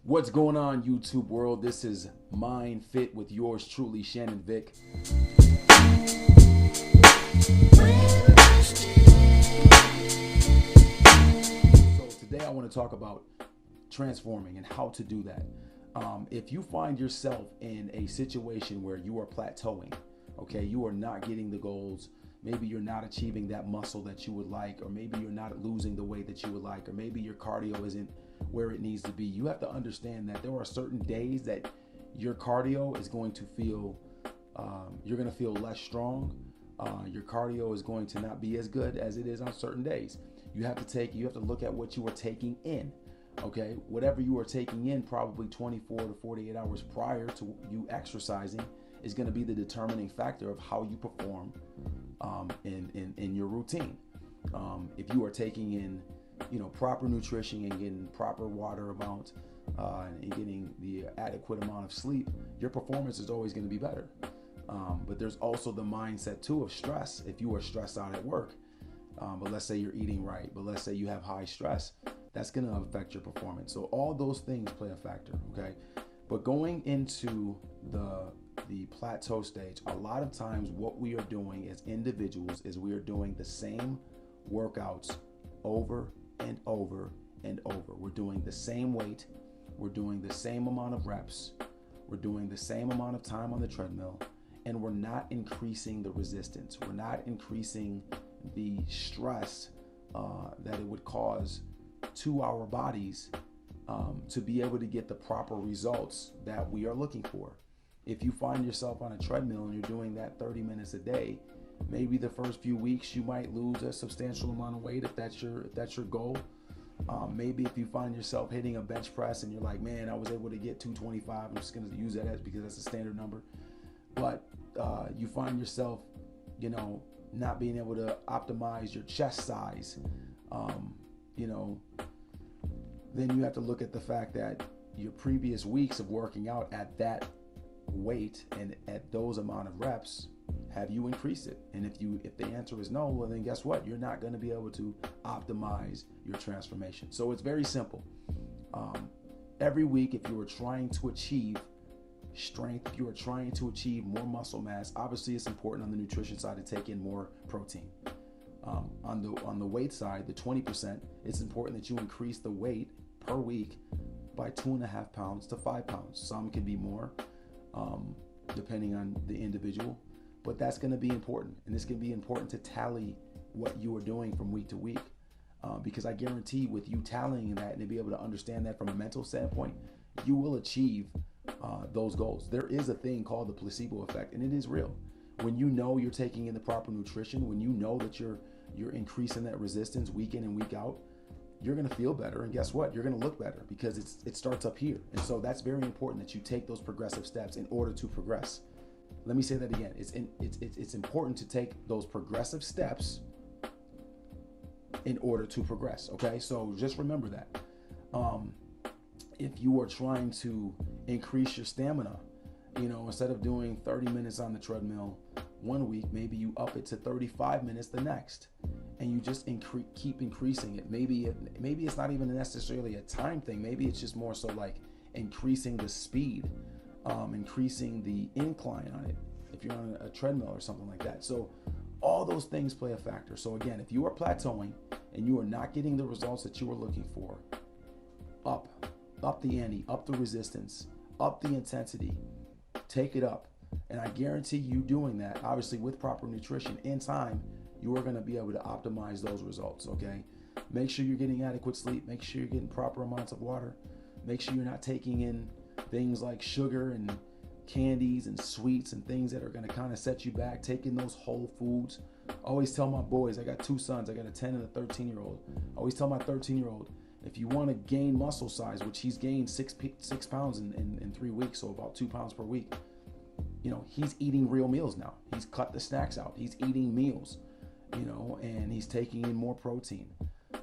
What's going on, YouTube world? This is Mind Fit with yours truly, Shannon Vick. So today I want to talk about transforming and how to do that. If you find yourself in a situation where you are plateauing, okay, you are not getting the goals, maybe you're not achieving that muscle that you would like, or maybe you're not losing the weight that you would like, or maybe your cardio isn't where it needs to be. You have to understand that there are certain days that your cardio is going to feel, you're going to feel less strong. Your cardio is going to not be as good as it is on certain days. You have to look at what you are taking in. Okay, whatever you are taking in probably 24 to 48 hours prior to you exercising is going to be the determining factor of how you perform in your routine. If you are taking in, proper nutrition and getting proper water amount and getting the adequate amount of sleep, your performance is always going to be better. But there's also the mindset too of stress. If you are stressed out at work, but let's say you're eating right, but let's say you have high stress, that's going to affect your performance. So all those things play a factor, okay? But going into the plateau stage, a lot of times what we are doing as individuals is we are doing the same workouts over and over and over. We're doing the same weight, we're doing the same amount of reps, we're doing the same amount of time on the treadmill, and we're not increasing the resistance. We're not increasing the stress that it would cause to our bodies to be able to get the proper results that we are looking for. If you find yourself on a treadmill and you're doing that 30 minutes a day, maybe the first few weeks you might lose a substantial amount of weight if that's your goal. Maybe if you find yourself hitting a bench press and you're like, man, I was able to get 225, I'm just going to use that as because that's a standard number. But you find yourself, not being able to optimize your chest size, then you have to look at the fact that your previous weeks of working out at that weight and at those amount of reps, have you increased it? And if the answer is no, well then guess what? You're not going to be able to optimize your transformation. So it's very simple. Every week, if you are trying to achieve strength, if you are trying to achieve more muscle mass, obviously it's important on the nutrition side to take in more protein. On the weight side, the 20%, it's important that you increase the weight per week by 2.5 pounds to 5 pounds. Some can be more, depending on the individual, but that's going to be important. And it's going to be important to tally what you are doing from week to week, because I guarantee with you tallying that and to be able to understand that from a mental standpoint, you will achieve those goals. There is a thing called the placebo effect, and it is real. When you know you're taking in the proper nutrition, when you know that you're increasing that resistance week in and week out, you're going to feel better, and guess what? You're going to look better because it starts up here. And so that's very important that you take those progressive steps in order to progress. Let me say that again. It's important to take those progressive steps in order to progress. Okay, so just remember that. If you are trying to increase your stamina, instead of doing 30 minutes on the treadmill one week, maybe you up it to 35 minutes the next, and you just keep increasing it. Maybe it's not even necessarily a time thing. Maybe it's just more so like increasing the speed, increasing the incline on it if you're on a treadmill or something like that. So all those things play a factor. So again, if you are plateauing and you are not getting the results that you are looking for, up the ante, up the resistance, up the intensity, take it up. And I guarantee you doing that, obviously with proper nutrition in time, you are going to be able to optimize those results, okay? Make sure you're getting adequate sleep. Make sure you're getting proper amounts of water. Make sure you're not taking in things like sugar and candies and sweets and things that are going to kind of set you back. Taking those whole foods. I always tell my boys, I got two sons. I got a 10 and a 13-year-old. I always tell my 13-year-old, if you want to gain muscle size, which he's gained 6 pounds in 3 weeks, so about 2 pounds per week, he's eating real meals now. He's cut the snacks out. He's eating meals, and he's taking in more protein.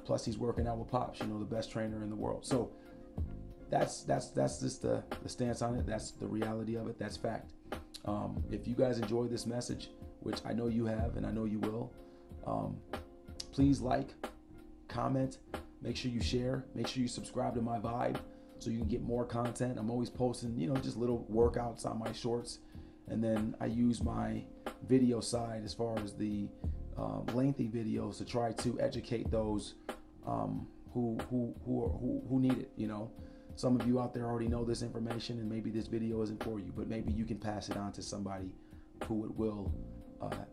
Plus he's working out with Pops, the best trainer in the world. So that's just the stance on it. That's the reality of it. That's fact. If you guys enjoy this message, which I know you have and I know you will, please like, comment, make sure you share, make sure you subscribe to my vibe so you can get more content. I'm always posting, just little workouts on my shorts. And then I use my video side as far as the lengthy videos to try to educate those who need it. Some of you out there already know this information, and maybe this video isn't for you, but maybe you can pass it on to somebody who it will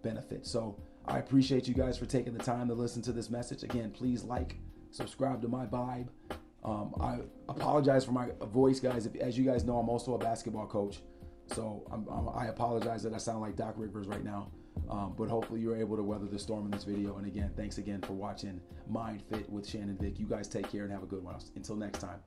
benefit. So I appreciate you guys for taking the time to listen to this message. Again, please subscribe to my vibe. I apologize for my voice, guys. As you guys know, I'm also a basketball coach. So I apologize that I sound like Doc Rivers right now. But hopefully you're able to weather the storm in this video. And again, thanks again for watching Mind Fit with Shannon Vick. You guys take care and have a good one. Until next time.